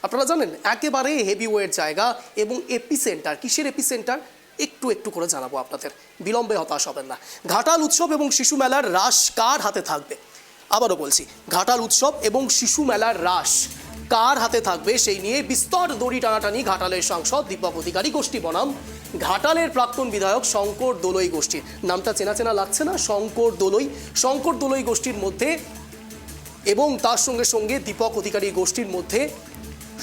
আপনারা জানেন একেবারে হেভিওয়েট জায়গা এবং এপিসেন্টার। কিসের এপিসেন্টার একটু একটু করে জানাবো আপনাদের, বিলম্বে হতাশ হবেন না। ঘাটাল উৎসব এবং শিশু মেলার রাস কার হাতে থাকবে? আবারও বলছি, ঘাটাল উৎসব এবং শিশু মেলার রাস কার হাতে থাকবে সেই নিয়ে বিস্তর দড়ি টানাটানি ঘাটালের সাংসদ দীপক অধিকারী গোষ্ঠী বনাম ঘাটালের প্রাক্তন বিধায়ক শঙ্কর দোলই গোষ্ঠীর। নামটা চেনা চেনা লাগছে না? শঙ্কর দোলই গোষ্ঠীর মধ্যে এবং তার সঙ্গে সঙ্গে দীপক অধিকারী গোষ্ঠীর মধ্যে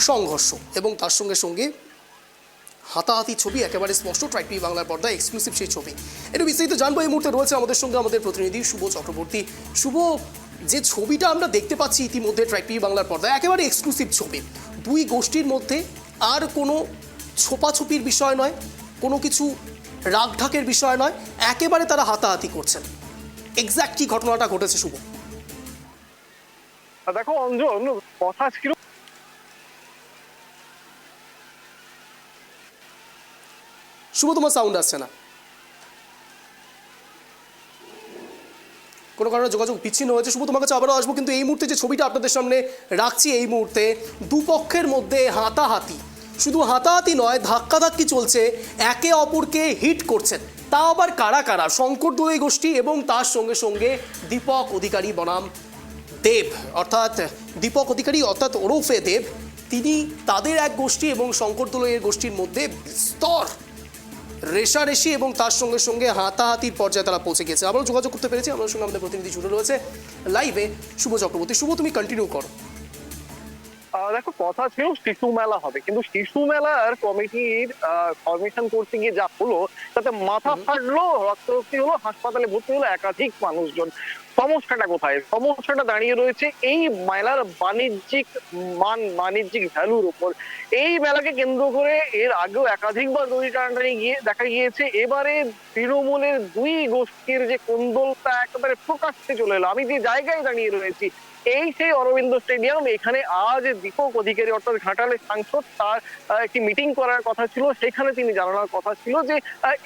সংঘর্ষ এবং তার সঙ্গে সঙ্গে হাতাহাতি ছবি একেবারে স্পষ্ট। ট্রাইব টিভি বাংলার পর্দায় এক্সক্লুসিভ সেই ছবি। একটু বিস্তারিত জানবো এই মুহূর্তে রয়েছে আমাদের সঙ্গে আমাদের প্রতিনিধি শুভ চক্রবর্তী। শুভ, যে ছবিটা আমরা দেখতে পাচ্ছি ইতিমধ্যে ট্রাইব টিভি বাংলার পর্দায় একেবারে এক্সক্লুসিভ ছবি, দুই গোষ্ঠীর মধ্যে আর কোনো ছোপাছুপির বিষয় নয়, কোনো কিছু রাগঢাকের বিষয় নয়, একেবারে তারা হাতাহাতি করছেন। এক্স্যাক্ট কি ঘটনাটা ঘটেছে শুভ? দেখো অঞ্জন, কথা ছিল শুভ, তোমার সাউন্ড আসছে না, কোনো কারণে যোগাযোগ বিচ্ছিন্ন হয়েছে। শুভ, তোমার কাছে আবারও আসবো, কিন্তু এই মুহূর্তে যে ছবিটা আপনাদের সামনে রাখছি, এই মুহূর্তে দুপক্ষের মধ্যে হাতাহাতি, শুধু হাতাহাতি নয়, ধাক্কাধাক্কি চলছে, একে অপরকে হিট করছেন। তা আবার কারা কারা? শঙ্কর দোলই গোষ্ঠী এবং তার সঙ্গে সঙ্গে দীপক অধিকারী বনাম দেব, অর্থাৎ দীপক অধিকারী অর্থাৎ ওরফে দেব, তিনি তাদের এক গোষ্ঠী এবং শঙ্কর দোলইয়ের গোষ্ঠীর মধ্যে বিস্তর রেশারেশি এবং তার সঙ্গে সঙ্গে হাতাহাতির পর্যায়ে তারা পৌঁছে গেছে। আমরা যোগাযোগ করতে পেরেছি, আমাদের সঙ্গে আমাদের প্রতিনিধি জুড়ে রয়েছে লাইভে শুভ চক্রবর্তী। শুভ, তুমি কন্টিনিউ করো। দেখো, কথা ছিল শিশু মেলা হবে, কিন্তু শিশু মেলার কমিটির ফরমেশন করতে গিয়ে যা হলো তাতে মাথা ফাটলো, রক্তারক্তি হলো, হাসপাতালে ভর্তি হলো একাধিক মানুষজন। সমস্যাটা কোথায়? সমস্যাটা দাঁড়িয়ে রয়েছে এই মেলার বাণিজ্যিক মান, বাণিজ্যিক ভ্যালুর উপর। এই মেলাকে কেন্দ্র করে এর আগেও একাধিকবার দড়ি টানাটানি গিয়ে দেখা গিয়েছে। এবারে তৃণমূলের দুই গোষ্ঠীর যে কোন্দলটা একেবারে প্রকাশ্যে চলে এলো। আমি যে জায়গায় দাঁড়িয়ে রয়েছি এই সেই অরবিন্দ স্টেডিয়াম, এখানে আজ দীপক অধিকারী অর্থাৎ ঘাটালের সাংসদ, তার একটি মিটিং করার কথা ছিল। সেখানে তিনি জানানোর কথা ছিল যে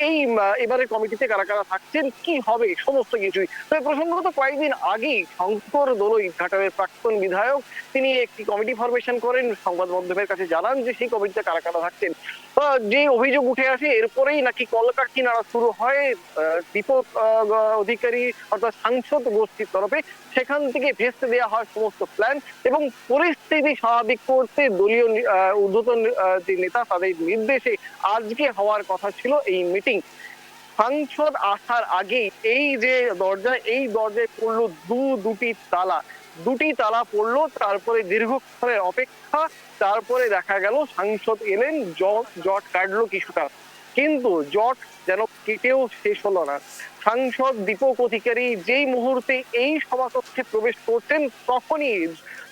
এই এবারে কমিটিতে কারা কারা থাকছেন, কি হবে, সমস্ত কিছুই। তবে প্রসঙ্গত কয়েকদিন আগেই শঙ্কর দোলই, ঘাটালের প্রাক্তন বিধায়ক, তিনি একটি কমিটি ফরমেশন করেন, সংবাদ মাধ্যমের কাছে জানান যে সেই কমিটিতে কারা কারা থাকছেন। যে অভিযোগ উঠে আসে এরপরেই নাকি কলকাঠি নাড়া শুরু হয় দীপক অধিকারী অর্থাৎ সাংসদ গোষ্ঠীর তরফে। সেখান থেকে ভেস্তে দেওয়া হয় সমস্ত প্ল্যান এবং পরিস্থিতি স্বাভাবিক করতে দলীয় ঊর্ধ্বতন যে নেতা, তাদের নির্দেশে আজকে হওয়ার কথা ছিল এই মিটিং। সাংসদ আসার আগে এই যে দরজা, এই দরজায় পড়লো দুটি তালা পড়লো। তারপরে দীর্ঘক্ষণের অপেক্ষা, তারপরে দেখা গেল সাংসদ এলেন, জট কাটলো কিছুটা, কিন্তু জট যেন কেটেও শেষ হলো না। সাংসদ দীপক অধিকারী যেই মুহূর্তে এই সভাকক্ষে প্রবেশ করছেন তখনই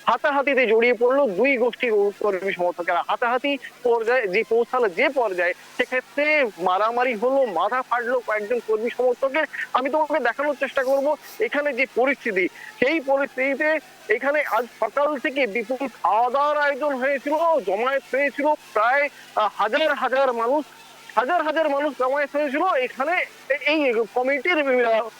হাতাহাতিতে জড়িয়ে পড়লো দুই গোষ্ঠীর কর্মী সমর্থকেরা। হাতাহাতি পর্যায়ে যে পৌঁছালো যে পর্যায়ে, সেক্ষেত্রে মারামারি হলো, মাথা ফাটলো কয়েকজন কর্মী সমর্থকের। আমি তোমাকে দেখানোর চেষ্টা করব এখানে যে পরিস্থিতি, সেই পরিস্থিতিতে এখানে আজ সকাল থেকে বিপুল খাওয়া দাওয়ার আয়োজন হয়েছিল, জমায়েত হয়েছিল প্রায় হাজার হাজার মানুষ জমায়েত হয়েছিল এখানে এই কমিটির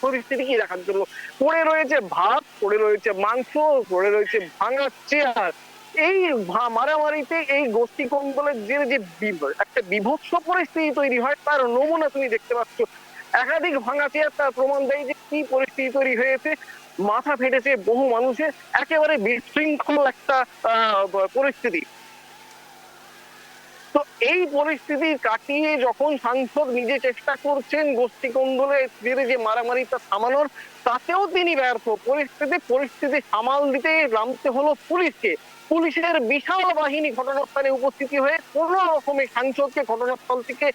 পরিস্থিতি কি দেখার জন্য। পড়ে রয়েছে ভাত, পড়ে রয়েছে মাংস, পড়ে রয়েছে ভাঙা চেয়ার। এই মারামারিতে এই গোষ্ঠী কন্দলের যে একটা বিভৎস পরিস্থিতি তৈরি হয় তার নমুনা তুমি দেখতে পাচ্ছ। একাধিক ভাঙা চেয়ার তার প্রমাণ দেয় যে কি পরিস্থিতি তৈরি হয়েছে। মাথা ফেটেছে বহু মানুষের, একেবারে বিশৃঙ্খল একটা পরিস্থিতি। তো এই পরিস্থিতি কাটিয়ে যখন সাংসদ নিজে চেষ্টা করছেন গোষ্ঠী কন্দলে যে মারামারিটা থামানোর, তাতেও তিনি ব্যর্থ। পরিস্থিতি সামাল দিতে নামতে হলো পুলিশকে। পুলিশের বিশাল বাহিনী ঘটনাস্থলে উপস্থিতি হয়ে কোন রকমে সাংসদকে ঘটনাস্থল থেকে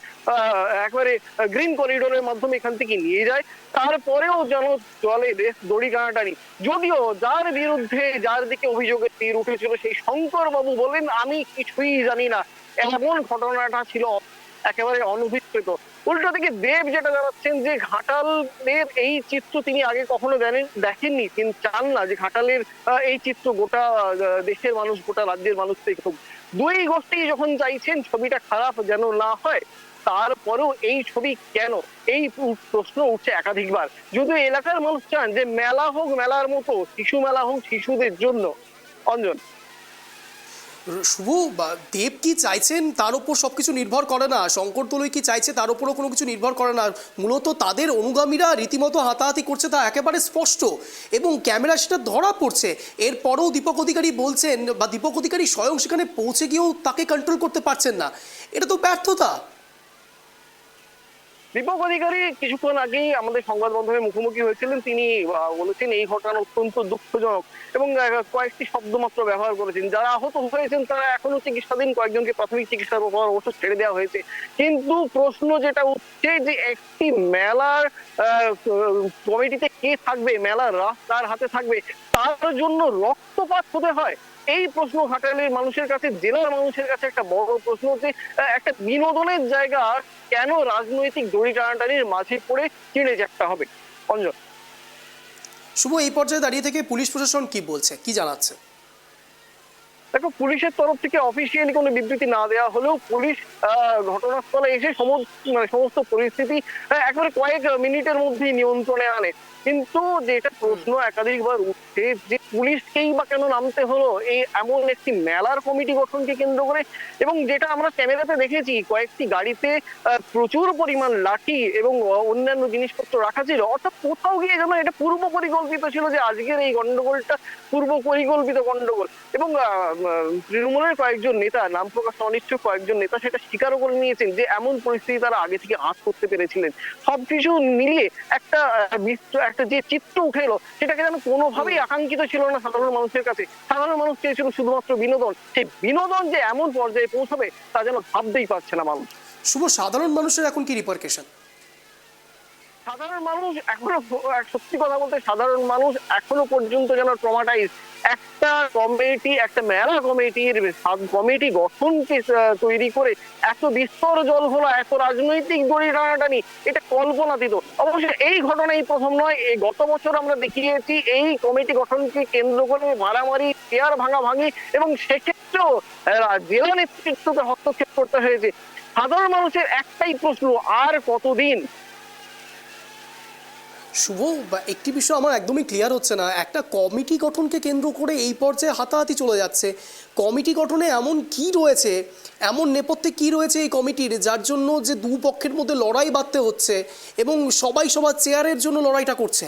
একবারে গ্রিন করিডোরের মাধ্যমে এখান থেকে নিয়ে যায়। তারপরেও যেন চলে বেশ দড়ি টানাটানি। যদিও যার বিরুদ্ধে, যার দিকে অভিযোগের তীর উঠেছিল, সেই শঙ্কর বাবু বলেন আমি কিছুই জানি না, এমন ঘটনাটা ছিল একেবারে অনভিপ্রেত। উল্টো দিকে দেব যেটা জানাচ্ছেন যে ঘাটালের এই চিত্র তিনি আগে কখনো দেখেননি, তিনি চান না যে ঘাটালের এই চিত্র গোটা দেশের মানুষ, গোটা রাজ্যের মানুষ দেখুক। দুই গোষ্ঠী যখন চাইছেন ছবিটা খারাপ যেন না হয়, তারপরেও এই ছবি কেন, এই প্রশ্ন উঠছে একাধিকবার। যদিও এলাকার মানুষ চান যে মেলা হোক মেলার মতো, শিশু মেলা হোক শিশুদের জন্য। অঞ্জন, শুভ বা দেব কি চাইছেন তার উপর সবকিছু নির্ভর করে না, শঙ্কর দলুই কি চাইছে তার উপরও কোনো কিছু নির্ভর করে না। মূলত তাদের অনুগামীরা রীতিমতো হাতাহাতি করছে তা একেবারে স্পষ্ট এবং ক্যামেরা সেটা ধরা পড়ছে। এরপরেও দীপক অধিকারী বলছেন বা দীপক অধিকারী স্বয়ং সেখানে পৌঁছে গিয়েও তাকে কন্ট্রোল করতে পারছেন না, এটা তো ব্যর্থতা। দীপক অধিকারী কিছুক্ষণ আগেই আমাদের সংবাদ মাধ্যমে মুখোমুখি হয়েছিলেন। তিনি বলেছেন এই ঘটনা অত্যন্ত দুঃখজনক এবং কয়েকটি শব্দ মাত্র ব্যবহার করেছেন। যারা আহত হয়েছেন তারা এখনো চিকিৎসাধীন, কয়েকজনকে প্রাথমিক চিকিৎসার পর অবশ্য ছেড়ে দেওয়া হয়েছে। কিন্তু প্রশ্ন যেটা উঠছে যে একটি মেলার কমিটিতে কে থাকবে, মেলার রাস কার হাতে থাকবে, তার জন্য রক্তপাত হতে হয়। এই প্রশ্ন ঘাটালের মানুষের কাছে, জেলার মানুষের কাছে একটা বড় প্রশ্ন যে একটা বিনোদনের জায়গা কেন রাজনৈতিক দড়ি টানাটানির মাঝে পড়ে চিড়ে চ্যাপ্টা হবে। অঞ্জন, শুভ, এই পর্যায়ে দাঁড়িয়ে থেকে পুলিশ প্রশাসন কি বলছে, কি জানাচ্ছে? দেখো, পুলিশের তরফ থেকে অফিসিয়ালি কোনো বিবৃতি না দেওয়া হলেও পুলিশ ঘটনাস্থলে এসে সমস্ত পরিস্থিতি একেবারে কয়েক মিনিটের মধ্যেই নিয়ন্ত্রণে আনে। কিন্তু যেটা প্রশ্ন একাধিকবার উঠছে যে পুলিশকেই বা কেন নামতে হলো এই এমন একটি মেলার কমিটি গঠনকে কেন্দ্র করে, এবং যেটা আমরা ক্যামেরাতে দেখেছি কয়েকটি গাড়িতে প্রচুর পরিমাণ লাঠি এবং অন্যান্য জিনিসপত্র রাখা ছিল। অর্থাৎ কোথাও গিয়ে যেন এটা পূর্ব পরিকল্পিত ছিল যে আজকের এই গন্ডগোলটা পূর্ব পরিকল্পিত গন্ডগোল। এবং তৃণমূলের কয়েকজন নেতা, নাম প্রকাশ অনিচ্ছুক কয়েকজন নেতা সেটা স্বীকারও করে নিয়েছেন যে এমন পরিস্থিতি তারা আগে থেকে আঁচ করতে পেরেছিলেন। সবকিছু মিলিয়ে একটা যে চিত্র উঠে এলো সেটাকে যেন কোনোভাবেই আকাঙ্ক্ষিত ছিল না সাধারণ মানুষের কাছে। সাধারণ মানুষ চেয়েছিল শুধুমাত্র বিনোদন। সেই বিনোদন যে এমন পর্যায়ে পৌঁছবে তা যেন ভাবতেই পারছে না মানুষ। শুভ, সাধারণ মানুষের এখন কি রিপারকেশন? সাধারণ মানুষ এখনো, সত্যি কথা বলতে সাধারণ মানুষ এখনো পর্যন্ত যেন ট্রমাটাইজ। একটা কমিটি, একটা মেলা কমিটি গঠনকে তৈরি করে এত বিস্তর জল ঘোলা, এত রাজনৈতিক দড়ি টানাটানি, এটা কল্পনাতীত। অবশ্য এই ঘটনাই প্রথম নয়। এই গত বছর আমরা দেখিয়েছি এই কমিটি গঠনকে কেন্দ্র করে মারামারি, চেয়ার ভাঙাভাঙি এবং সেক্ষেত্রেও জেলা নেতৃত্বকে হস্তক্ষেপ করতে হয়েছে। সাধারণ মানুষের একটাই প্রশ্ন, আর কতদিন? শুভ, একটি বিষয় আমার একদমই ক্লিয়ার হচ্ছে না, একটা কমিটি গঠনকে কেন্দ্র করে এই পর্যায়ে হাতাহাতি চলে যাচ্ছে। কমিটি গঠনে এমন কি রয়েছে, এমন নেপথ্যে কি রয়েছে এই কমিটির যার জন্য যে দুপক্ষের মধ্যে লড়াই বাঁধতে হচ্ছে এবং সবাই সবার চেয়ারের জন্য লড়াইটা করছে?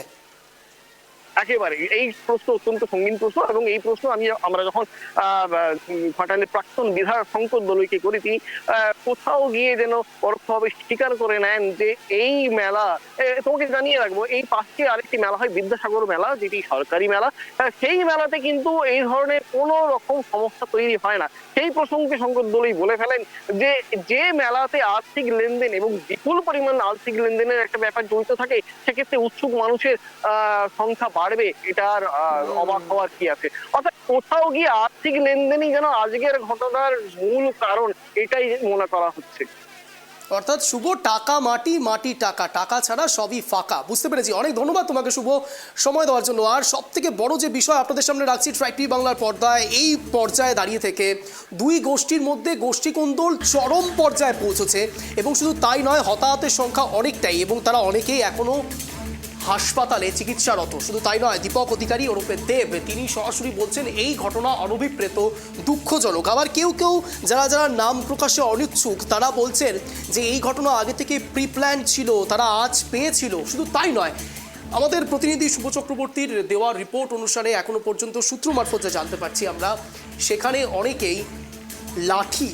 একেবারে এই প্রশ্ন অত্যন্ত সঙ্গীন প্রশ্ন, এবং এই প্রশ্ন আমরা যখন ঘাটালের প্রাক্তন বিধায়ক শঙ্কর দলুইকে করি, তিনি কোথাও গিয়ে যেন পরোক্ষভাবে স্বীকার করে নেন যে এই মেলা, তোমাকে জানিয়ে রাখবো, এই পাশে আরেকটি মেলা হয় বিদ্যাসাগর মেলা, যেটি সরকারি মেলা। সেই মেলাতে কিন্তু এই ধরনের কোনো রকম সমস্যা তৈরি হয় না। সেই প্রসঙ্গে শঙ্কর দলুই বলে ফেলেন যে যে মেলাতে আর্থিক লেনদেন এবং বিপুল পরিমাণ আর্থিক লেনদেনের একটা ব্যাপার জড়িত থাকে, সেক্ষেত্রে উৎসুক মানুষের সংখ্যা বাড়বে, এটার অবাক হওয়ার কি আছে। অর্থাৎ কোথাও গিয়ে আর্থিক লেনদেনই যেন আজকের ঘটনার মূল কারণ, এটাই মনে করা হচ্ছে। অর্থাৎ শুভ, টাকা মাটি, মাটি টাকা, টাকা ছাড়া সবই ফাঁকা। বুঝতে পেরেছি, অনেক ধন্যবাদ তোমাকে শুভ সময় দেওয়ার জন্য। আর সব থেকে বড় যে বিষয় আপনাদের সামনে রাখছি ট্রাইব টিভি বাংলার পর্দায়, এই পর্যায়ে দাঁড়িয়ে থেকে দুই গোষ্ঠীর মধ্যে গোষ্ঠীকোন্দল চরম পর্যায়ে পৌঁছেছে এবং শুধু তাই নয়, হতাহতের সংখ্যা অনেকটাই এবং তারা অনেকেই এখনো হাসপাতালে চিকিৎসারত। শুধু তাই নয়, দীপক অধিকারী ওরফে দেব তিনি সরাসরি বলছেন এই ঘটনা অনভিপ্রেত, দুঃখজনক। আবার কেউ কেউ যারা যারা নাম প্রকাশে অনিচ্ছুক তারা বলছেন যে এই ঘটনা আগে থেকে প্রি প্ল্যান ছিল, তারা আজ পেয়েছিল। শুধু তাই নয়, আমাদের প্রতিনিধি শুভ চক্রবর্তীর দেওয়া রিপোর্ট অনুসারে এখনো পর্যন্ত সূত্র মারফত যা জানতে পারছি আমরা, সেখানে অনেকেই লাঠি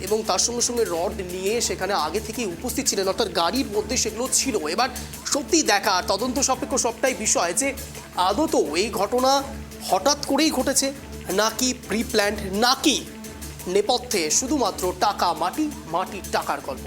এবং তার সঙ্গে সঙ্গে রড নিয়ে সেখানে আগে থেকেই উপস্থিত ছিলেন, অর্থাৎ গাড়ির মধ্যে সেগুলো ছিল। এবার সত্যি দেখা তদন্ত সাপেক্ষ সবটাই বিষয় যে আদত এই ঘটনা হঠাৎ করেই ঘটেছে নাকি প্রি প্ল্যান্ড, নাকি নেপথ্যে শুধুমাত্র টাকা মাটি, মাটি টাকার গল্প।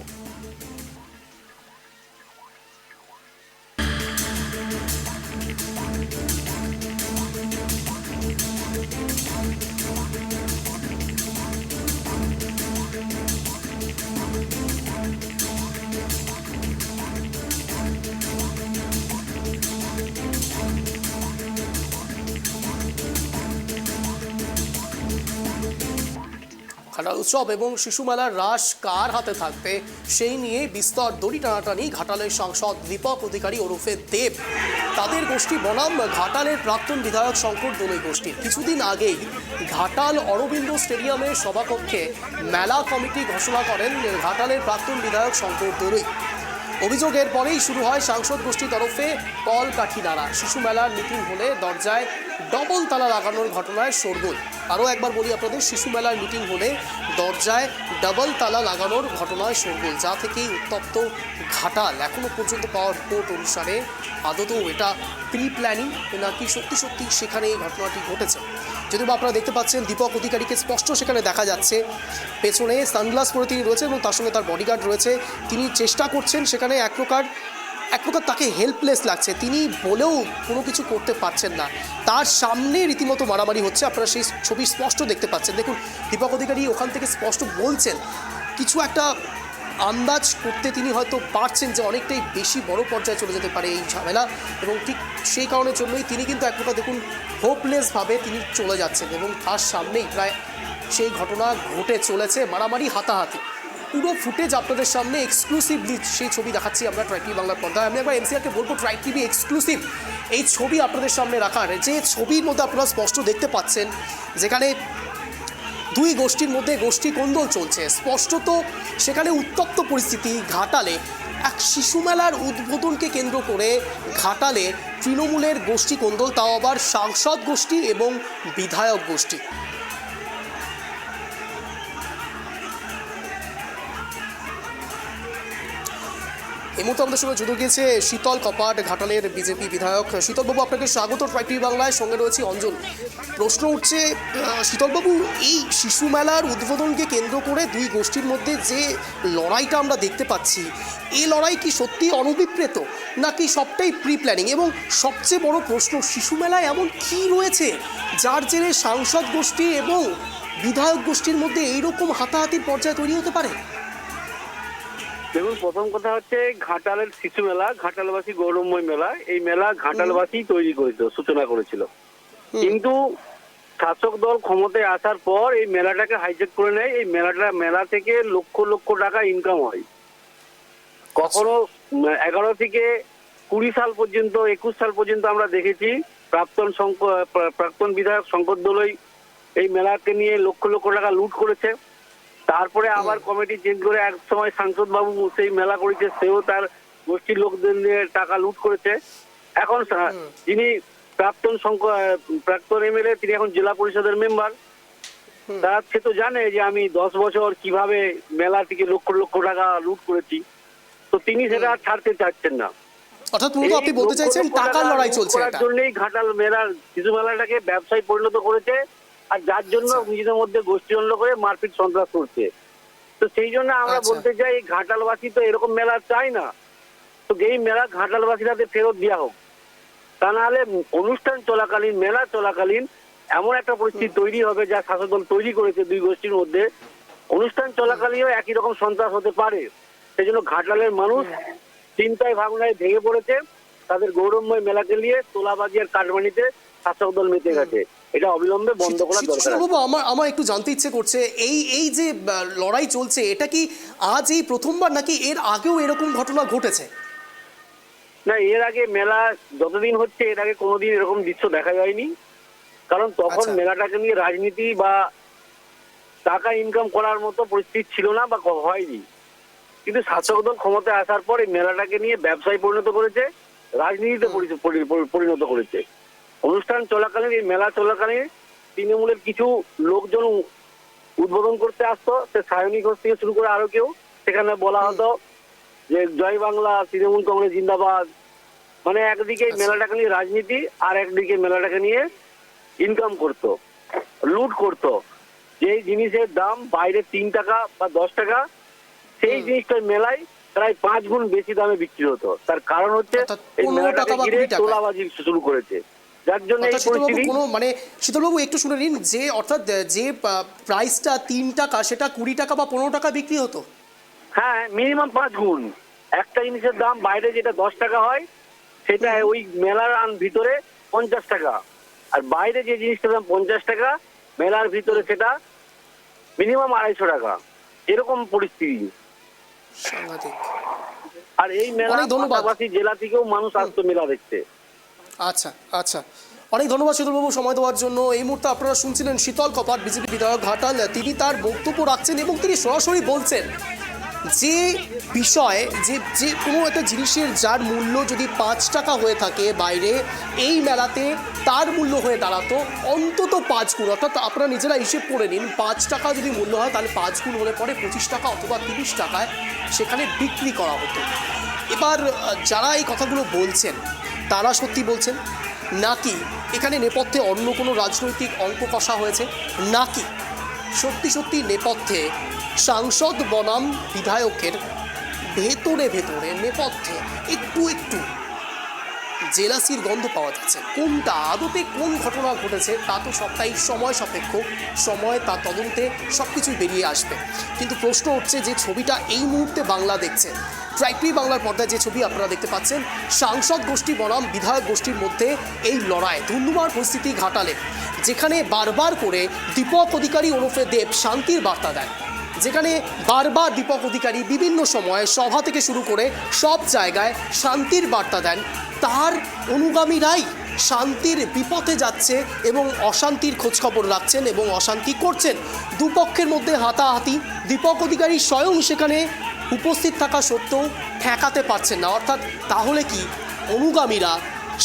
ঘাটাল উৎসব এবং শিশু মেলার রাস কার হাতে থাকবে সেই নিয়ে বিস্তর দড়ি টানাটানি ঘাটালের সাংসদ দীপক অধিকারী ওরফে দেব তাদের গোষ্ঠী বনাম ঘাটালের প্রাক্তন বিধায়ক শঙ্কর দোলই গোষ্ঠীর। কিছুদিন আগেই ঘাটাল অরবিন্দ স্টেডিয়ামের সভাকক্ষে মেলা কমিটি ঘোষণা করেন ঘাটালের প্রাক্তন বিধায়ক শঙ্কর দোলই। অভিযোগের পরেই শুরু হয় সাংসদ গোষ্ঠীর তরফে কল কাঠি নাড়া। শিশু মেলার মিটিং হলে দরজায় ডবল তালা লাগানোর ঘটনায় শোরগোল। আরও একবার বলি আপনাদের, শিশু মেলার মিটিং হলে দরজায় ডাবল তালা লাগানোর ঘটনায় শোরগোল, যা থেকেই উত্তপ্ত ঘাটাল। এখনও পর্যন্ত পাওয়া রিপোর্ট অনুসারে আদতেও এটা প্রি প্ল্যানিং নাকি সত্যি সত্যি সেখানে এই ঘটনাটি ঘটেছে। যদিও আপনারা দেখতে পাচ্ছেন দীপক অধিকারীকে স্পষ্ট সেখানে দেখা যাচ্ছে, পেছনে সানগ্লাস পরে তিনি রয়েছে এবং তার সঙ্গে তার বডিগার্ড রয়েছে। তিনি চেষ্টা করছেন সেখানে এক প্রকার তাকে হেল্পলেস লাগছে, তিনি বলেও কোনো কিছু করতে পারছেন না। তার সামনে রীতিমতো মারামারি হচ্ছে, আপনারা সেই ছবি স্পষ্ট দেখতে পাচ্ছেন। দেখুন দীপক অধিকারী ওখান থেকে স্পষ্ট বলছেন, কিছু একটা আন্দাজ করতে তিনি হয়তো পারছেন যে অনেকটাই বেশি বড় পর্যায়ে চলে যেতে পারে এই ঝামেলা, এবং ঠিক সেই কারণের জন্যই তিনি কিন্তু এক প্রকার দেখুন হোপলেসভাবে তিনি চলে যাচ্ছেন এবং তার সামনেই প্রায় সেই ঘটনা ঘটে চলেছে, মারামারি হাতাহাতি। পুরো ফুটেজ আপনাদের সামনে এক্সক্লুসিভলি সেই ছবি দেখাচ্ছি আমরা ট্রাই টিভি বাংলার পর্দায়। আমি একবার এমসিআরকে বলবো ট্রাই টিভি এক্সক্লুসিভ এই ছবি আপনাদের সামনে রাখার, যে ছবির মধ্যে আপনারা স্পষ্ট দেখতে পাচ্ছেন যেখানে দুই গোষ্ঠীর মধ্যে গোষ্ঠী কোন্দল চলছে। স্পষ্টত সেখানে উত্তপ্ত পরিস্থিতি। ঘাটালে এক শিশু মেলার উদ্বোধনকে কেন্দ্র করে ঘাটালে তৃণমূলের গোষ্ঠী কোন্দল, তাও আবার সাংসদ গোষ্ঠী এবং বিধায়ক গোষ্ঠী। এই মুহূর্তে আমাদের সঙ্গে জুড়ে গিয়েছে শীতল কপাট, ঘাটালের বিজেপি বিধায়ক। শীতলবাবু, আপনাকে স্বাগত ট্রাই টিভি বাংলায়, সঙ্গে রয়েছে অঞ্জন। প্রশ্ন উঠছে শীতলবাবু, এই শিশু মেলার উদ্বোধনকে কেন্দ্র করে দুই গোষ্ঠীর মধ্যে যে লড়াইটা আমরা দেখতে পাচ্ছি, এই লড়াই কি সত্যি অনভিপ্রেত নাকি সবটাই প্রি প্ল্যানিং? এবং সবচেয়ে বড় প্রশ্ন, শিশু মেলায় এমন কি রয়েছে যার জেরে সাংসদ গোষ্ঠী এবং বিধায়ক গোষ্ঠীর মধ্যে এইরকম হাতাহাতির পর্যায়ে তৈরি হতে পারে? দেখুন, প্রথম কথা হচ্ছে ঘাটালের শিশু মেলা, ঘাটালবাসী গৌরবময় মেলা, এই মেলা ঘাটালবাসী তৈরি করেছিল, সূচনা করেছিল। কিন্তু শাসক দল ক্ষমতায় আসার পর এই মেলাটাকে হাইজেক করে নেয়। এই মেলা থেকে লক্ষ লক্ষ টাকা ইনকাম হয়। কখনো 11 থেকে 20 সাল পর্যন্ত, 21 সাল পর্যন্ত আমরা দেখেছি প্রাক্তন বিধায়ক শঙ্কর দোলই এই মেলাকে নিয়ে লক্ষ লক্ষ টাকা লুট করেছে। তারপরে আবার কমিটি চেঞ্জ করে এক সময় সাংসদ বাবু সেই মেলা করেছে, সেও তার গোষ্ঠীর লোকদের নিয়ে টাকা লুট করেছে। এখন যিনি প্রাক্তন এমএলএ, তিনি এখন জেলা পরিষদের মেম্বার। সে তো জানে যে আমি 10 বছর কিভাবে মেলা থেকে লক্ষ লক্ষ টাকা লুট করেছি, তো তিনি সেটা আর ছাড়তে চাচ্ছেন না। অর্থাৎ মূলত আপনি বলতে চাইছেন টাকার লড়াই চলছে, এটার জন্যই ঘাটাল মেলার শিশু মেলাটাকে ব্যবসায় পরিণত করেছে, আর যার জন্য নিজেদের মধ্যে গোষ্ঠীদ্বন্দ্ব করে মারপিট সন্ত্রাস করছে। তো সেই জন্য আমরা বলতে চাই, ঘাটালবাসী তো এরকম মেলা চাই না, তো এই মেলা ঘাটালবাসীরাতে ফেরত দেওয়া হোক। তা নাহলে অনুষ্ঠান চলাকালীন, মেলা চলাকালীন এমন একটা পরিস্থিতি তৈরি হবে যা শাসক দল তৈরি করেছে দুই গোষ্ঠীর মধ্যে, অনুষ্ঠান চলাকালীনও একই রকম সন্ত্রাস হতে পারে। সেই জন্য ঘাটালের মানুষ চিন্তায় ভাবনায় ভেঙে পড়েছে। তাদের গৌরবময় মেলাকে নিয়ে তোলাবাজি আর কাটমানিতে শাসক দল মেতে গেছে। এটা অবিলম্বে বন্ধ করা দরকার। আমার একটু জানতে ইচ্ছে করছে, এই যে লড়াই চলছে, এটা কি আজ এই প্রথমবার নাকি এর আগেও এরকম ঘটনা ঘটেছে? না, এর আগে মেলা যতদিন হচ্ছে এর আগে কোনোদিন এরকম দৃশ্য দেখা যায়নি। কারণ তখন মেলাটাকে নিয়ে রাজনীতি বা টাকা ইনকাম করার মতো পরিস্থিতি ছিল না বা হয়নি। কিন্তু শাসক দল ক্ষমতায় আসার পর এই মেলাটাকে নিয়ে ব্যবসায় পরিণত করেছে, রাজনীতিতে পরিণত করেছে। অনুষ্ঠান চলাকালীন, এই মেলা চলাকালীন তৃণমূলের কিছু লোকজন উদ্বোধন করতে আসতো, সে সায়নী ঘোষ থেকে শুরু করে আরো কেউ, সেখানে বলা হতো যে জয় বাংলা, তৃণমূল কংগ্রেস জিন্দাবাদ। মানে একদিকে মেলাটাকে নিয়ে রাজনীতি, আর একদিকে মেলাটাকে নিয়ে ইনকাম করতো, লুট করতো। যে জিনিসের দাম বাইরে 3 টাকা বা 10 টাকা, সেই জিনিসটা মেলায় প্রায় 5 গুণ বেশি দামে বিক্রি হতো। তার কারণ হচ্ছে এই মেলাটাকে ঘিরে তোলাবাজি শুরু করেছে, যার জন্য এই পরিস্থিতি। মানে শীতলবাবু একটু শুনে নিন, যে অর্থাৎ যে প্রাইসটা 3 টাকা সেটা 20 টাকা বা 15 টাকা বিক্রি হতো। হ্যাঁ, মিনিমাম 5 গুণ। একটা জিনিসের দাম বাইরে যেটা 10 টাকা হয়, সেটা ওই মেলার ভিতরে 50 টাকা। আর বাইরে যে জিনিসটার দাম 50 টাকা, মেলার ভিতরে সেটা মিনিমাম 250 টাকা, এরকম পরিস্থিতি। সাংঘাতিক। আর এই মেলা অনেক ধন্যবাদ। পাশাপাশি জেলা থেকেও মানুষ আসতো মেলা দেখতে। আচ্ছা আচ্ছা, অনেক ধন্যবাদ শীতলবাবু সময় দেওয়ার জন্য। এই মুহূর্তে আপনারা শুনছিলেন শীতল কপাট, বিজেপি বিধায়ক ঘাটাল। তিনি তার বক্তব্য রাখছেন এবং তিনি সরাসরি বলছেন যে বিষয় যে কোনো একটা জিনিসের যার মূল্য যদি 5 টাকা হয়ে থাকে বাইরে, এই মেলাতে তার মূল্য হয়ে দাঁড়াতো অন্তত 5 গুণ। অর্থাৎ আপনারা নিজেরা হিসেব করে নিন, 5 টাকা যদি মূল্য হয় তাহলে 5 গুণ হলে পরে 25 টাকা অথবা 30 টাকায় সেখানে বিক্রি করা হতো। এবার যারা এই কথাগুলো বলছেন তারা সত্যি বলছেন, নাকি এখানে নেপথ্যে অন্য কোনো রাজনৈতিক অঙ্ক কষা হয়েছে, নাকি সত্যি সত্যি নেপথ্যে সাংসদ বনাম বিধায়কের ভেতরে ভেতরে নেপথ্যে একটু একটু জেলাসির গন্ধ পাওয়া যাচ্ছে। কোনটা আদতে কোন ঘটনা ঘটেছে তা তো সবটাই সময় সাপেক্ষ, সময় তা তদন্তে সব কিছুই বেরিয়ে আসবে। কিন্তু প্রশ্ন উঠছে, যে ছবিটা এই মুহূর্তে বাংলা দেখছে, ট্রাইপি বাংলার পর্দায় যে ছবি আপনারা দেখতে পাচ্ছেন, সাংসদ গোষ্ঠী বনাম বিধায়ক গোষ্ঠীর মধ্যে এই লড়াই, ধুন্ধুমার পরিস্থিতি ঘাটালে, যেখানে বারবার করে দীপক অধিকারী ওরফে দেব শান্তির বার্তা দেন, যেখানে বারবার দীপক অধিকারী বিভিন্ন সময়ে সভা থেকে শুরু করে সব জায়গায় শান্তির বার্তা দেন, তার অনুগামীরাই শান্তির বিপথে যাচ্ছে এবং অশান্তির খোঁজখবর রাখছেন এবং অশান্তি করছেন। দুপক্ষের মধ্যে হাতাহাতি, দীপক অধিকারী স্বয়ং সেখানে উপস্থিত থাকা সত্ত্বেও ঠেকাতে পারছেন না। অর্থাৎ তাহলে কি অনুগামীরা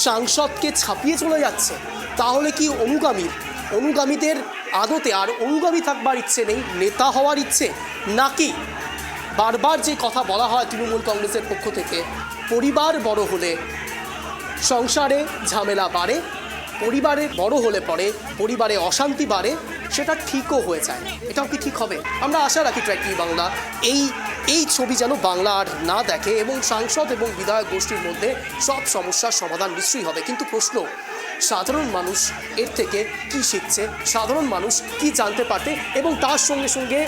সাংসদকে ছাপিয়ে চলে যাচ্ছে? তাহলে কি অনুগামীদের আদতে আর অনুগামী থাকবার ইচ্ছে নেই, নেতা হওয়ার ইচ্ছে? নাকি বারবার যে কথা বলা হয় তৃণমূল কংগ্রেসের পক্ষ থেকে, পরিবার বড় হলে সংসারে ঝামেলা বাড়ে, পরিবারে বড় হলে পরে পরিবারে অশান্তি বাড়ে, সেটা ঠিকও হয়ে যায়। এটাও কি ঠিক হবে? আমরা আশা রাখি ট্রাইকি বাংলা এই ছবি যেন বাংলা আর না দেখে এবং সাংসদ এবং বিধায়ক গোষ্ঠীর মধ্যে সব সমস্যার সমাধান নিশ্চয়ই হবে। কিন্তু প্রশ্ন, সাধারণ মানুষ এর থেকে কি শিখছে, সাধারণ মানুষ কি জানতে পারতে, এবং তার সঙ্গে সঙ্গে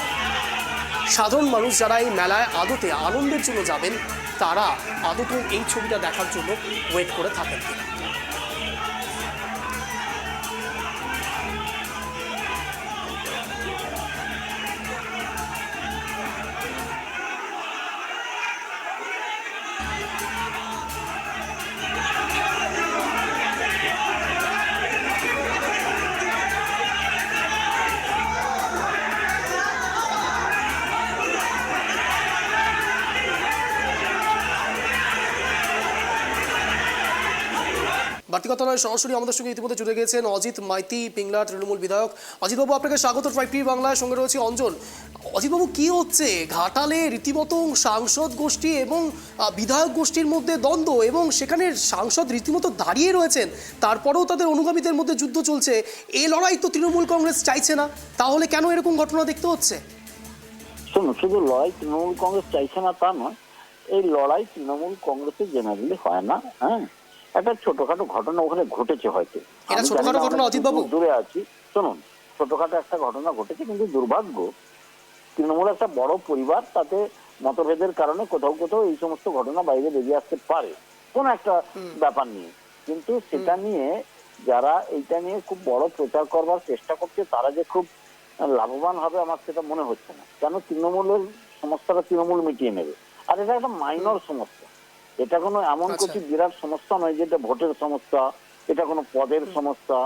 সাধারণ মানুষ যারা এই মেলায় আদতে আনন্দের জন্য যাবেন, তারা আদতে এই ছবিটা দেখার জন্য ওয়েট করে থাকেন কিনা? বাড়তি কথা নয়, সরাসরি আমাদের সঙ্গে ইতিমধ্যে জুড়ে গেছেন অজিত মাইতি, পিংলা তৃণমূল বিধায়ক। অজিতবাবু, আপনাকে স্বাগত ট্রাইপি বাংলায়, সঙ্গে রয়েছে অঞ্জন। অজিতবাবু, কি হচ্ছে ঘাটালে? রীতিমতো সাংসদ গোষ্ঠী এবং বিধায়ক গোষ্ঠীর মধ্যে দ্বন্দ্ব, এবং সেখানে সাংসদ রীতিমতো দাঁড়িয়ে রয়েছেন, তারপরেও তাদের অনুগামীদের মধ্যে যুদ্ধ চলছে। এই লড়াই তো তৃণমূল কংগ্রেস চাইছে না, তাহলে কেন এরকম ঘটনা দেখতে হচ্ছে? শুনুন, শুধু লড়াই তৃণমূল কংগ্রেস চাইছে না তা নয়, এই লড়াই তৃণমূল কংগ্রেসের জেনারেলি হয় না। হ্যাঁ, একটা ছোটখাটো ঘটনা ওখানে ঘটেছে, হয়তো এটা ছোটখাটো ঘটনা অজিতবাবু? দূরে আছি, শুনুন, ছোটখাটো একটা ঘটনা ঘটেছে, কিন্তু দুর্ভাগ্য তৃণমূল একটা বড় পরিবার, তাতে মতভেদের কারণে কোথাও কোথাও এই সমস্ত ঘটনা বাইরে বেরিয়ে আসতে পারে কোন একটা ব্যাপার নিয়ে। কিন্তু সেটা নিয়ে যারা এইটা নিয়ে খুব বড় প্রচার করবার চেষ্টা করছে, তারা যে খুব লাভবান হবে আমার সেটা মনে হচ্ছে না। কেন? তৃণমূলের সমস্যাটা তৃণমূল মিটিয়ে নেবে, আর এটা একটা মাইনর সমস্যা। এটা কোনো এমন কিছু বিরাট সমস্যা নয় যেটা ভোটের সমস্যা, এটা কোনো পদের সমস্যা,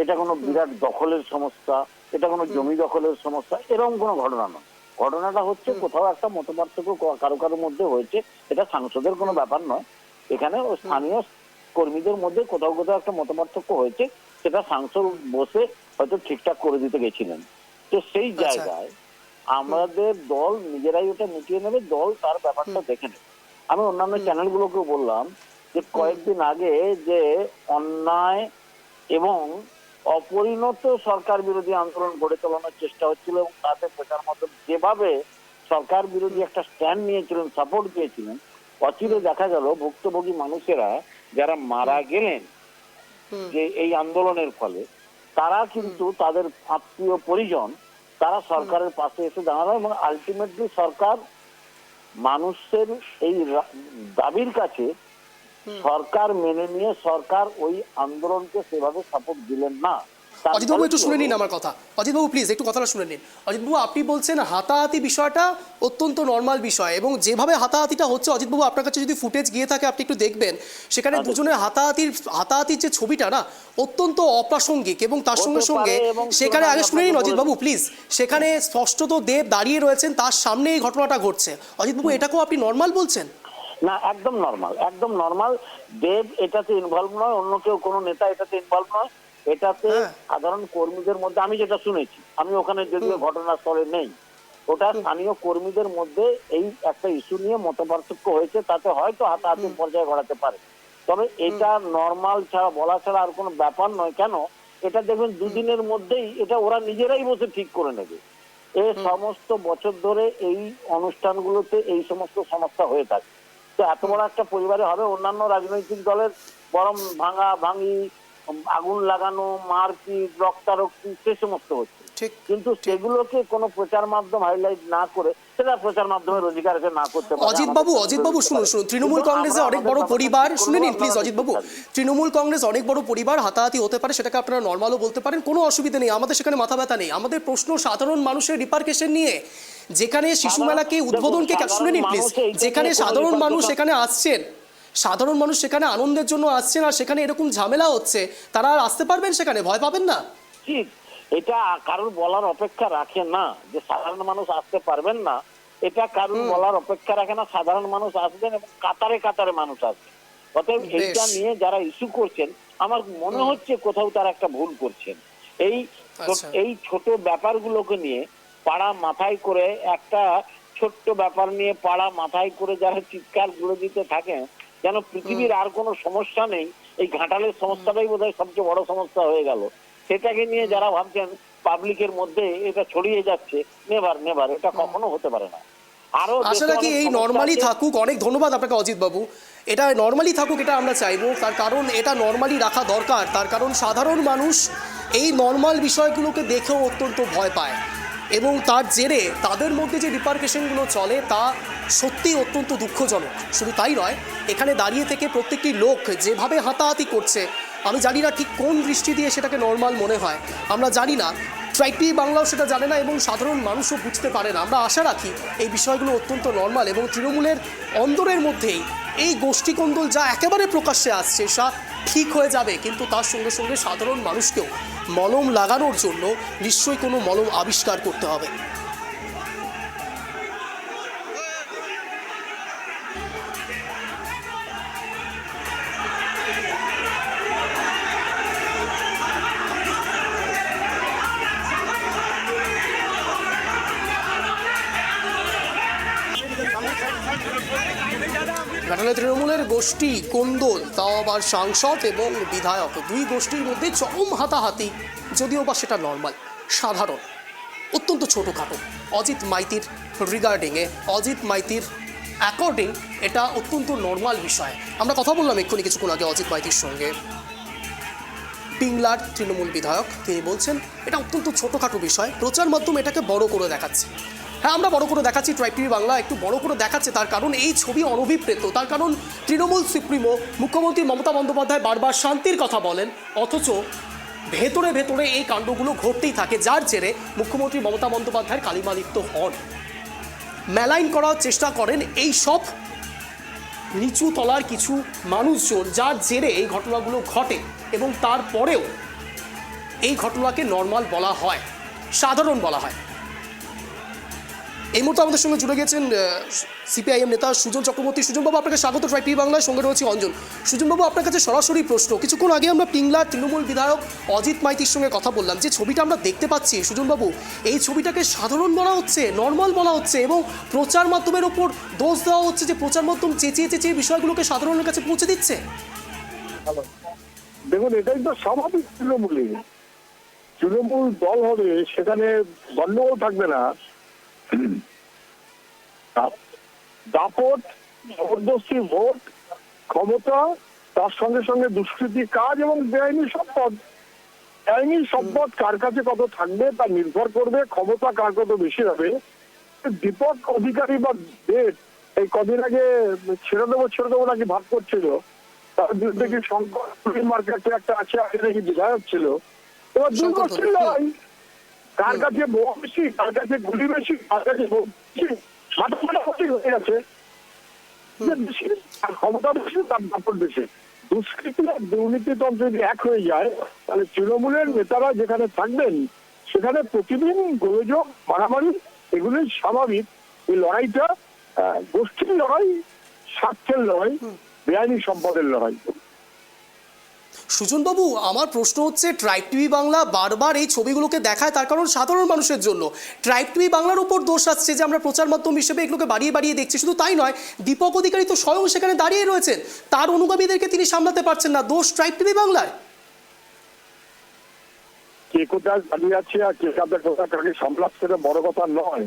এটা কোনো বিরাট দখলের সমস্যা, এটা কোনো জমি দখলের সমস্যা, এরকম কোনো ঘটনা নয়। ঘটনাটা হচ্ছে কোথাও একটা মতপার্থক্য কারো কারোর মধ্যে হয়েছে, এটা সাংসদের কোনো ব্যাপার নয়। এখানে স্থানীয় কর্মীদের মধ্যে কোথাও কোথাও একটা মতপার্থক্য হয়েছে, সেটা সাংসদ বসে হয়তো ঠিকঠাক করে দিতে গেছিলেন। তো সেই জায়গায় আমাদের দল নিজেরাই ওটা মিটিয়ে নেবে, দল তার ব্যাপারটা দেখে নেবে। আমি অন্যান্য চ্যানেলগুলোকেও বললাম যে কয়েকদিন আগে যে অন্যায় এবং অপরিণত সরকার বিরোধী আন্দোলন গড়ে তোলানোর চেষ্টা হচ্ছিল, এবং তাতে প্রচার মাধ্যম যেভাবে সরকার বিরোধী একটা স্ট্যান্ড নিয়েছিলেন, সাপোর্ট দিয়েছিলেন, অচিরে দেখা গেল ভুক্তভোগী মানুষেরা যারা মারা গেলেন যে এই আন্দোলনের ফলে, তারা কিন্তু তাদের আত্মীয় পরিজন তারা সরকারের পাশে এসে দাঁড়ানো, এবং আলটিমেটলি সরকার মানুষের এই দাবির কাছে সরকার মেনে নিয়ে সরকার ওই আন্দোলনকে সেভাবে সাপোর্ট দিলেন না। অজিতবাবু একটু শুনে নিন আমার কথা। অজিতবাবু প্লিজ একটু কথাটা শুনে নিন। অজিতবাবু আপনি বলছেন হাতাহাতি বিষয়টা অত্যন্ত নর্মাল বিষয়, এবং যেভাবে হাতাহাতিটা হচ্ছে অজিতবাবু আপনার কাছে যদি ফুটেজ গিয়ে থাকে আপনি একটু দেখবেন সেখানে দুজনের হাতাহাতির যে ছবিটা না অত্যন্ত অপ্রাসঙ্গিক, এবং তার সঙ্গে সঙ্গে সেখানে আগে শুনে নিন অজিতবাবু প্লিজ, সেখানে স্পষ্টত দেব দাঁড়িয়ে রয়েছেন, তার সামনে এই ঘটনাটা ঘটছে। অজিতবাবু এটাকেও আপনি নর্মাল বলছেন? না, একদম নর্মাল, একদম নর্মাল। দেব এটাতে ইনভলভ নয়, অন্য কেউ কোনো নেতা এটাতে ইনভলভ নয়। এটাতে সাধারণ কর্মীদের মধ্যে, আমি যেটা শুনেছি, আমি ওখানে যদিও ঘটনাস্থলে নেই, ওটা স্থানীয় কর্মীদের মধ্যে এই একটা ইস্যু নিয়ে মতপার্থক্য হয়েছে, তাতে হয়তো হাতাহাতির পর্যায়ে ঘটাতে পারে। তবে এটা নর্মাল ছাড়া, বলা ছাড়া আর কোনো ব্যাপার নয়। কেন? এটা দেখবেন দুদিনের মধ্যেই এটা ওরা নিজেরাই বসে ঠিক করে নেবে। এই সমস্ত বছর ধরে এই অনুষ্ঠানগুলোতে এই সমস্ত সমস্যা হয়ে থাকে। তো এত বড় একটা পরিবারে হবে, অন্যান্য রাজনৈতিক দলের বরং ভাঙা ভাঙি, আগুন লাগানো, মারপিট, রক্তারক্তি সে সমস্ত হচ্ছে, কিন্তু সেগুলোকে কোনো প্রচার মাধ্যম হাইলাইট না করে সেটা প্রচার মাধ্যমে রোজগারকে না করতে পারে। অজিতবাবু শুনুন, তৃণমূল কংগ্রেসে অনেক বড় পরিবার, শুনে নিন প্লিজ অজিতবাবু। তৃণমূল কংগ্রেস অনেক বড় পরিবার, হাতাহাতি হতে পারে, সেটাকে আপনারা নর্মালও বলতে পারেন, কোনো অসুবিধা নেই, আমাদের সেখানে মাথা ব্যথা নেই। আমাদের প্রশ্ন সাধারণ মানুষের রিপারকেশন নিয়ে। যেখানে শিশু মেলাকে উদ্বোধনকে, শুনে নিন প্লিজ, যেখানে সাধারণ মানুষ সেখানে আসছেন, সাধারণ মানুষ সেখানে আনন্দের জন্য আসছেন, আর সেখানে এরকম ঝামেলা হচ্ছে, তারা আর আসতে পারবেন সেখানে? ভয় পাবেন না? ঠিক, এটা কারোর বলার অপেক্ষা রাখে না যে সাধারণ মানুষ আসতে পারবেন না। এটা কারোর বলার অপেক্ষা রাখে না। সাধারণ মানুষ আসবেন এবং কাতারে কাতারে মানুষ আসবেন। অতএব এইটা নিয়ে যারা ইস্যু করছেন, আমার মনে হচ্ছে কোথাও তারা একটা ভুল করছেন। এই ছোট ব্যাপারগুলোকে নিয়ে পাড়া মাথায় করে, একটা ছোট্ট ব্যাপার নিয়ে পাড়া মাথায় করে যারা চিৎকার গুলো দিতে থাকেন, যেন পৃথিবীর আর কোনো সমস্যা নেই, এই ঘাটালের সমস্যাটাই বোধহয় সবচেয়ে বড় সমস্যা হয়ে গেল, সেটাকে নিয়ে যারা ভাবছেন পাবলিকের মধ্যে এটা ছড়িয়ে যাচ্ছে, নেভার এটা কখনো হতে পারে না। আরো আশা রাখি এই নর্মালি থাকুক। অনেক ধন্যবাদ আপনাকে অজিত বাবু। এটা নর্মালি থাকুক, এটা আমরা চাইবো, তার কারণ এটা নর্মালি রাখা দরকার। তার কারণ সাধারণ মানুষ এই নর্মাল বিষয়গুলোকে দেখেও অত্যন্ত ভয় পায়, এবং তার জেরে তাদের মধ্যে যে রিপারকেশনগুলো চলে তা সত্যি অত্যন্ত দুঃখজনক। শুধু তাই নয়, এখানে দাঁড়িয়ে থেকে প্রত্যেকটি লোক যেভাবে হাতাহাতি করছে, আমি জানি না ঠিক কোন দৃষ্টি দিয়ে সেটাকে নর্মাল মনে হয়, আমরা জানি না, ট্রাইব টিভি বাংলাও সেটা জানে না, এবং সাধারণ মানুষও বুঝতে পারে না। আমরা আশা রাখি এই বিষয়গুলো অত্যন্ত নর্মাল, এবং তৃণমূলের অন্দরের মধ্যেই এই গোষ্ঠীকন্দল যা একেবারে প্রকাশ্যে আসছে তা ঠিক হয়ে যাবে, কিন্তু তার সঙ্গে সঙ্গে সাধারণ মানুষকেও মলম লাগানোর জন্য নিশ্চয়ই কোনো মলম আবিষ্কার করতে হবে। ঘাটালে তৃণমূলের গোষ্ঠী কোন্দল, তাও আবার সাংসদ এবং বিধায়ক, দুই গোষ্ঠীর মধ্যে চরম হাতাহাতি, যদিও বা সেটা নর্মাল, সাধারণ, অত্যন্ত ছোটোখাটো। অজিত মাইতির রিগার্ডিংয়ে, অজিত মাইতির অ্যাকর্ডিং এটা অত্যন্ত নর্মাল বিষয়। আমরা কথা বললাম এক্ষুনি কিছুক্ষণ আগে অজিত মাইতির সঙ্গে, পিংলার তৃণমূল বিধায়ক, তিনি বলছেন এটা অত্যন্ত ছোটোখাটো বিষয়, প্রচার মাধ্যম এটাকে বড় করে দেখাচ্ছে। হ্যাঁ, আমরা বড় করে দেখাচ্ছি, ট্রাইব টিভি বাংলা একটু বড় করে দেখাচ্ছে, তার কারণ এই ছবি অনভিপ্রেত। তার কারণ তৃণমূল সুপ্রিমো মুখ্যমন্ত্রী মমতা বন্দ্যোপাধ্যায় বারবার শান্তির কথা বলেন, অথচ ভেতরে ভেতরে এই কাণ্ডগুলো ঘটতেই থাকে, যার জেরে মুখ্যমন্ত্রী মমতা বন্দ্যোপাধ্যায়ের কালিমালিপ্ত হন, মেলাইন করার চেষ্টা করেন এই সব নিচু তলার কিছু মানুষজন, যার জেরে এই ঘটনাগুলো ঘটে, এবং তারপরেও এই ঘটনাকে নর্মাল বলা হয়, সাধারণ বলা হয়। এই মুহূর্তে আমাদের সঙ্গে জুড়ে গেছেন সিপিআইএম নেতা সুজন চক্রবর্তী। সুজনবাবু, আপনাকে স্বাগত ট্রাইব টিভি বাংলায়, সঙ্গে রয়েছে অঞ্জন। সুজনবাবু, আপনার কাছে সরাসরি প্রশ্ন। কিছুক্ষণ আগে আমরা পিংলার তৃণমূল বিধায়ক অজিত মাইতির সঙ্গে কথা বললাম, যে ছবিটা আমরা দেখতে পাচ্ছি সুজনবাবু, এই ছবিটাকে সাধারণ বলা হচ্ছে, নর্মাল বলা হচ্ছে, এবং প্রচার মাধ্যমের ওপর দোষ দেওয়া হচ্ছে যে প্রচার মাধ্যম চেঁচিয়ে চেঁচিয়ে বিষয়গুলোকে সাধারণের কাছে পৌঁছে দিচ্ছে। দেখুন, এটাই তো স্বাভাবিক। তৃণমূল দল হবে, সেখানে গন্ডগোল থাকবে না। দাপট, জবরদস্তি ভোট, ক্ষমতা, তার সঙ্গে সঙ্গে দুষ্কৃতি কাজ এবং বেআইনি সম্পদ। আইনি সম্পদ কার কাছে কত থাকবে তা নির্ভর করবে ক্ষমতা কার কত বেশি হবে। দীপক অধিকারী বা দেব এই কদিন আগে ছেড়ে দেবো নাকি ভাব করছিল, তার বিরুদ্ধে কি শঙ্কর মার্কেটে একটা আছে, আগে নাকি বিধায়ক ছিল, এবার দুই শঙ্কর গোষ্ঠীর দলুই। লড়াই, কার কাছে বোমা বেশি, কার কাছে গুলি বেশি, কার কাছে মাটামাটি হয়ে গেছে। যে বেশি, আর ক্ষমতা বেশি, তার দাপট বেশি। দুষ্কৃতি আর দুর্নীতিতন্ত্র যদি এক হয়ে যায়, তাহলে তৃণমূলের নেতারা যেখানে থাকবেন সেখানে প্রতিদিন গোলযোগ, মারামারি, এগুলোই স্বাভাবিক। এই লড়াইটা গোষ্ঠীর লড়াই, স্বার্থের লড়াই, বেআইনি সম্পদের লড়াই। সুজনবাবু, আমার প্রশ্ন হচ্ছে, ট্রাইব টিভি বাংলা বারবার এই ছবিগুলোকে দেখায় তার কারণ সাধারণ মানুষের জন্য। ট্রাইব টিভি বাংলার উপর দোষ আসছে যে আমরা প্রচার মাধ্যম হিসেবে এগুলোকে বাড়িয়ে বাড়িয়ে দেখছি। শুধু তাই নয়, দীপক অধিকারী তো স্বয়ং সেখানে দাঁড়িয়ে রয়েছেন, তার অনুগামীদেরকে তিনি সামলাতে পারছেন না। দোষ ট্রাইব টিভি বাংলার? কে কোথায় দাঁড়িয়ে আছে আর কে কাদের কোথায় কাকে সামলাচ্ছে সেটা বড় কথা নয়।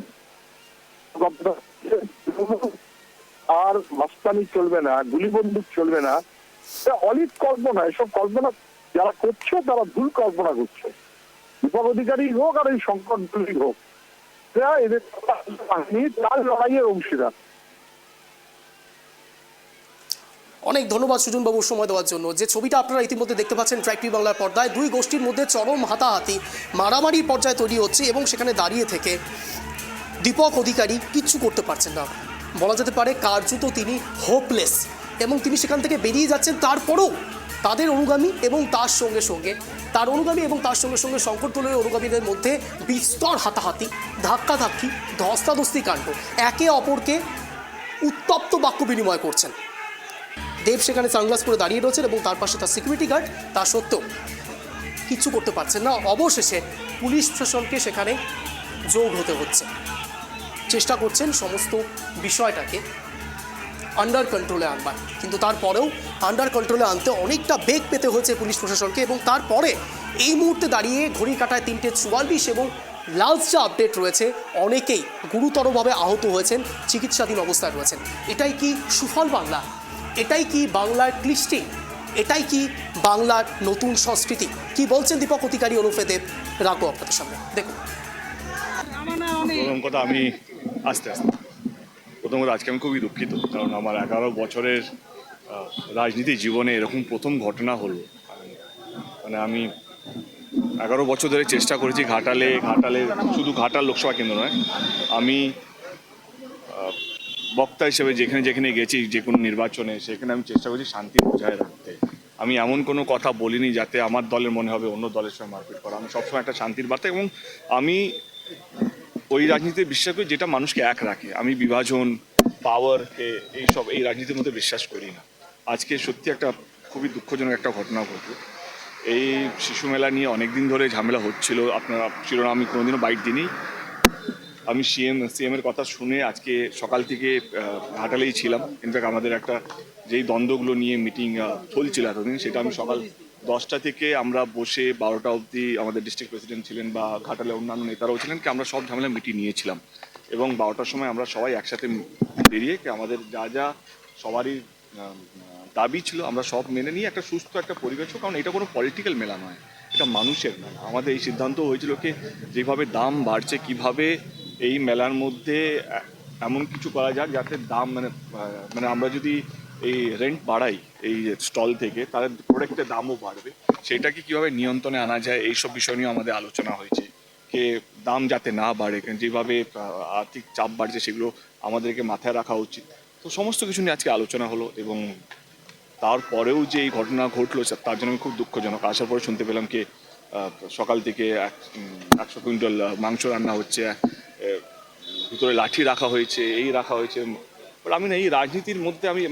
আর মাস্তানি চলবে না, গুলি বন্দুক চলবে না, এটা অলিক কল্পনা। এসব কল্পনা যারা করছে তারা ভুল কল্পনা করছে। দীপক অধিকারী হোক আর এই শঙ্কর দলুই হোক, এরা এদের বাহিনী তার লড়াইয়ের অংশীদার। অনেক ধন্যবাদ সুজনবাবু সময় দেওয়ার জন্য। যে ছবিটা আপনারা ইতিমধ্যে দেখতে পাচ্ছেন ট্রাইব টিভি বাংলার পর্দায়, দুই গোষ্ঠীর মধ্যে চরম হাতাহাতি, মারামারির পর্যায়ে তৈরি হচ্ছে এবং সেখানে দাঁড়িয়ে থেকে দীপক অধিকারী কিচ্ছু করতে পারছেন না। বলা যেতে পারে কার্যত তিনি হোপলেস, এবং তিনি সেখান থেকে বেরিয়ে যাচ্ছেন। তারপরেও তাদের অনুগামী এবং তার সঙ্গে সঙ্গে শঙ্কর দলের অনুগামীদের মধ্যে বিস্তর হাতাহাতি, ধাক্কাধাক্কি, ধস্তাধস্তি কাণ্ড, একে অপরকে উত্তপ্ত বাক্য বিনিময় করছেন। দেব সেখানে সানগ্লাস পরে দাঁড়িয়ে রয়েছেন এবং তার পাশে তার সিকিউরিটি গার্ড, তা সত্ত্বেও কিচ্ছু করতে পারছেন না। অবশেষে পুলিশ প্রশাসনকে সেখানে যোগ হতে হচ্ছে। চেষ্টা করছেন সমস্ত বিষয়টাকে আন্ডার কন্ট্রোলে আনবার, কিন্তু তারপরেও আন্ডার কন্ট্রোলে আনতে অনেকটা বেগ পেতে হয়েছে পুলিশ প্রশাসনকে। এবং তারপরে এই মুহূর্তে দাঁড়িয়ে ঘড়ি কাটায় 3:44 এবং লাস্ট যা আপডেট রয়েছে, অনেকেই গুরুতরভাবে আহত হয়েছেন, চিকিৎসাধীন অবস্থায় রয়েছেন। এটাই কি সুফল বাংলা? এটাই কি বাংলার ক্লিষ্টি? এটাই কি বাংলার নতুন সংস্কৃতি? কি বলছেন দীপক অধিকারী ওরফে দেব, রাখবো আপনাদের সামনে, দেখুন। প্রথম কথা, আমি প্রথম কথা আজকে আমি খুবই দুঃখিত, কারণ আমার 11 বছরের রাজনীতি জীবনে এরকম প্রথম ঘটনা হলো। মানে আমি 11 বছর ধরে চেষ্টা করেছি ঘাটালে শুধু ঘাটাল লোকসভা কেন্দ্র নয়, আমি বক্তা হিসেবে যেখানে যেখানে গেছি যে কোনো নির্বাচনে, সেখানে আমি চেষ্টা করছি শান্তি বজায় রাখতে। আমি এমন কোনো কথা বলিনি যাতে আমার দলের মনে হবে অন্য দলের সঙ্গে মারপিট করা। আমি সবসময় একটা শান্তির বার্তা, এবং আমি ওই রাজনীতিতে বিশ্বাস করি যেটা মানুষকে এক রাখে। আমি বিভাজন, পাওয়ারকে এই রাজনীতির মধ্যে বিশ্বাস করি না। আজকে সত্যি একটা খুবই দুঃখজনক একটা ঘটনা ঘটল। এই শিশু মেলা নিয়ে অনেকদিন ধরে ঝামেলা হচ্ছিল, আপনারা শিরোনাম আমি কোনোদিনও বাইট দিইনি। আমি সিএম এর কথা শুনে আজকে সকাল থেকে ঘাটালেই ছিলাম। ইনফ্যাক্ট আমাদের একটা যেই দ্বন্দ্বগুলো নিয়ে মিটিং চলছিল এতদিন, সেটা আমি সকাল 10টা থেকে আমরা বসে 12টা অবধি, আমাদের ডিস্ট্রিক্ট প্রেসিডেন্ট ছিলেন বা ঘাটালে অন্যান্য নেতারাও ছিলেন, কি আমরা সব ঝামেলা মিটিয়ে নিয়েছিলাম। এবং 12টার সময় আমরা সবাই একসাথে বেরিয়ে আমাদের যা যা সবারই দাবি ছিল আমরা সব মেনে নিয়ে একটা সুস্থ একটা পরিবেশ হোক। কারণ এটা কোনো পলিটিক্যাল মেলা নয়, এটা মানুষের মেলা। আমাদের এই সিদ্ধান্ত হয়েছিল কি যেভাবে দাম বাড়ছে, কিভাবে এই মেলার মধ্যে এমন কিছু করা যাক যাতে দাম মানে আমরা যদি এই রেন্ট বাড়াই এই স্টল থেকে, তাহলে প্রোডাক্টের দামও বাড়বে। সেটাকে কীভাবে নিয়ন্ত্রণে আনা যায়, এইসব বিষয় নিয়ে আমাদের আলোচনা হয়েছে। কে দাম যাতে না বাড়ে, যেভাবে আর্থিক চাপ বাড়ছে সেগুলো আমাদেরকে মাথায় রাখা উচিত। তো সমস্ত কিছু নিয়ে আজকে আলোচনা হলো, এবং তারপরেও যে এই ঘটনা ঘটলো তার জন্য আমি খুব দুঃখজনক। আসার পরে শুনতে পেলাম কি সকাল থেকে 100 কুইন্টাল মাংস রান্না হচ্ছে, ভিতরে লাঠি রাখা হয়েছে, এই রাখা হয়েছে। বাট আমি না, এই রাজনীতির মধ্যে আমি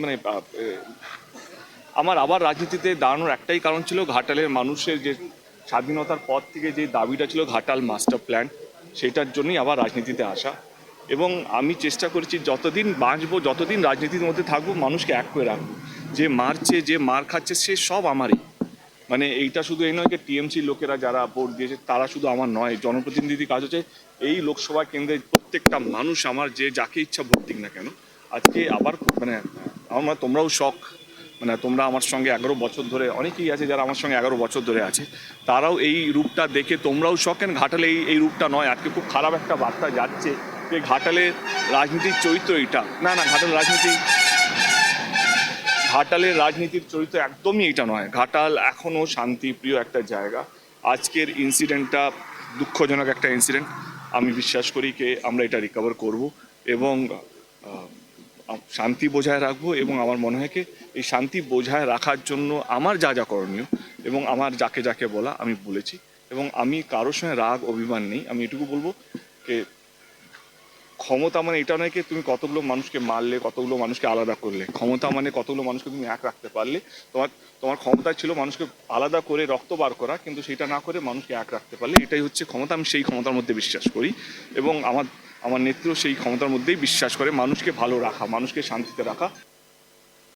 আমার আবার রাজনীতিতে দাঁড়ানোর একটাই কারণ ছিল, ঘাটালের মানুষের যে স্বাধীনতার পর থেকে যে দাবিটা ছিল ঘাটাল মাস্টার প্ল্যান, সেটার জন্যই আবার রাজনীতিতে আসা। এবং আমি চেষ্টা করেছি যতদিন বাঁচবো, যতদিন রাজনীতির মধ্যে থাকবো, মানুষকে এক করে রাখবো। যে মারছে, যে মার খাচ্ছে, সে সব আমারই। মানে এইটা শুধু এই নয় যে টিএমসি লোকেরা যারা ভোট দিয়েছে তারা শুধু আমার নয়, জনপ্রতিনিধি কাজ হচ্ছে এই লোকসভা কেন্দ্রের প্রত্যেকটা মানুষ আমার, যে যাকে ইচ্ছা ভোট দিক না কেন। আজকে আবার আমার তোমরাও শখ, তোমরা আমার সঙ্গে 11 বছর ধরে, অনেকেই আছে যারা আমার সঙ্গে 11 বছর ধরে আছে, তারাও এই রূপটা দেখে তোমরাও শখ। কেন ঘাটালে এই রূপটা নয়। আজকে খুব খারাপ একটা বার্তা যাচ্ছে যে ঘাটালের রাজনীতির চরিত্র এটা না, ঘাটালের রাজনীতির চরিত্র একদমই এটা নয়। ঘাটাল এখনও শান্তিপ্রিয় একটা জায়গা, আজকের ইনসিডেন্টটা দুঃখজনক একটা ইনসিডেন্ট। আমি বিশ্বাস করি যে আমরা এটা রিকভার করব এবং শান্তি বজায় রাখবো, এবং আমার মনে হয় কি এই শান্তি বজায় রাখার জন্য আমার যা যা করণীয় এবং আমার যাকে যাকে বলা আমি বলেছি, এবং আমি কারোর সঙ্গে রাগ অভিমান নেই। আমি এটুকু বলবো যে ক্ষমতা মানে এটা নয় কি তুমি কতগুলো মানুষকে মারলে, কতগুলো মানুষকে আলাদা করলে। ক্ষমতা মানে কতগুলো মানুষকে তুমি এক রাখতে পারলে। তোমার ক্ষমতা ছিল মানুষকে আলাদা করে রক্ত বার করা, কিন্তু সেটা না করে মানুষকে এক রাখতে পারলে, এটাই হচ্ছে ক্ষমতা। আমি সেই ক্ষমতার মধ্যে বিশ্বাস করি এবং আমার নেত্রীও সেই ক্ষমতার মধ্যেই বিশ্বাস করে, মানুষকে ভালো রাখা, মানুষকে শান্তিতে রাখা।